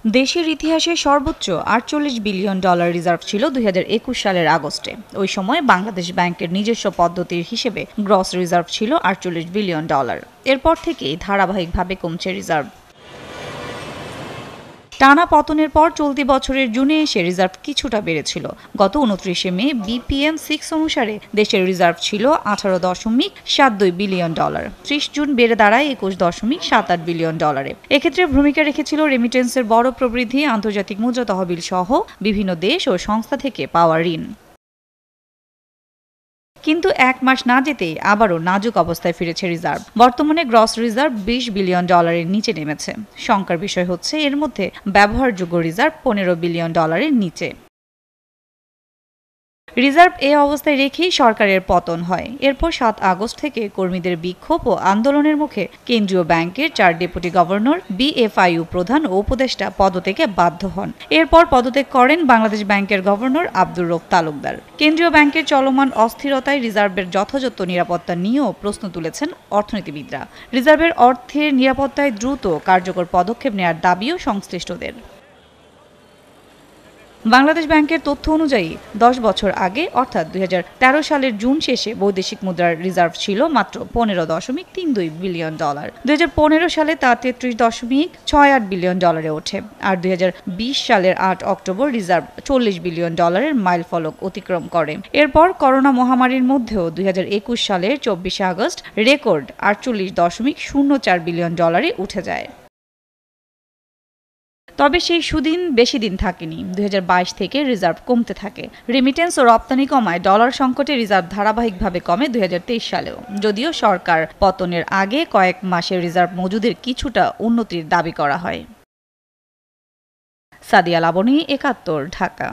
দেশের ইতিহাসে সর্বোচ্চ $48 বিলিয়ন রিজার্ভ ছিল 2021 সালের আগস্টে। ওই সময় বাংলাদেশ ব্যাংকের নিজস্ব পদ্ধতির হিসেবে গ্রস রিজার্ভ ছিল $48 বিলিয়ন। এরপর থেকেই ধারাবাহিকভাবে কমছে রিজার্ভ। টানা পতনের পর চলতি বছরের জুনে এসে রিজার্ভ কিছুটা বেড়েছিল। গত 29 মে BPM-6 অনুসারে দেশের রিজার্ভ ছিল $18.72 বিলিয়ন। 30 জুন বেড়ে দাঁড়ায় $21.78 বিলিয়ন। এক্ষেত্রে ভূমিকা রেখেছিল রেমিটেন্সের বড় প্রবৃদ্ধি, আন্তর্জাতিক মুদ্রা তহবিল সহ বিভিন্ন দেশ ও সংস্থা থেকে পাওয়া ঋণ। কিন্তু এক মাস না যেতেই আবারও নাজুক অবস্থায় ফিরেছে রিজার্ভ। বর্তমানে গ্রস রিজার্ভ $20 বিলিয়ন নিচে নেমেছে। শঙ্কার বিষয় হচ্ছে এর মধ্যে ব্যবহারযোগ্য রিজার্ভ $15 বিলিয়ন নিচে। রিজার্ভ এ অবস্থায় রেখেই সরকারের পতন হয়। এরপর 7 আগস্ট থেকে কর্মীদের বিক্ষোভ ও আন্দোলনের মুখে কেন্দ্রীয় ব্যাংকের 4 ডেপুটি গভর্নর, BFIU প্রধান ও উপদেষ্টা পদত্যাগে বাধ্য হন। এরপর পদত্যাগ করেন বাংলাদেশ ব্যাংকের গভর্নর আব্দুর রউফ তালুকদার। কেন্দ্রীয় ব্যাংকের চলমান অস্থিরতায় রিজার্ভের যথাযথ নিরাপত্তা নিয়েও প্রশ্ন তুলেছেন অর্থনীতিবিদরা। রিজার্ভের অর্থের নিরাপত্তায় দ্রুত কার্যকর পদক্ষেপ নেওয়ার দাবিও সংশ্লিষ্টদের। বাংলাদেশ ব্যাংকের তথ্য অনুযায়ী 10 বছর আগে অর্থাৎ 2013 সালের জুন শেষে বৈদেশিক মুদ্রার রিজার্ভ ছিল মাত্র $15.32 বিলিয়ন। 2015 সালে তা $33.68 বিলিয়ন ওঠে। আর 2020 সালের 8 অক্টোবর রিজার্ভ $40 বিলিয়ন মাইলফলক অতিক্রম করে। এরপর করোনা মহামারীর মধ্যেও 2021 সালের 24 আগস্ট রেকর্ড $48.04 বিলিয়ন উঠে যায়। তবে সেই সুদিন বেশি দিন থাকেনি। 2022 থেকে রিজার্ভ কমতে থাকে। রেমিটেন্স ও রপ্তানি কমায় ডলার সংকটে রিজার্ভ ধারাবাহিকভাবে কমে 2023 সালেও। যদিও সরকার পতনের আগে কয়েক মাসে রিজার্ভ মজুদের কিছুটা উন্নতির দাবি করা হয়। সাদিয়া লাবনী, 71, ঢাকা।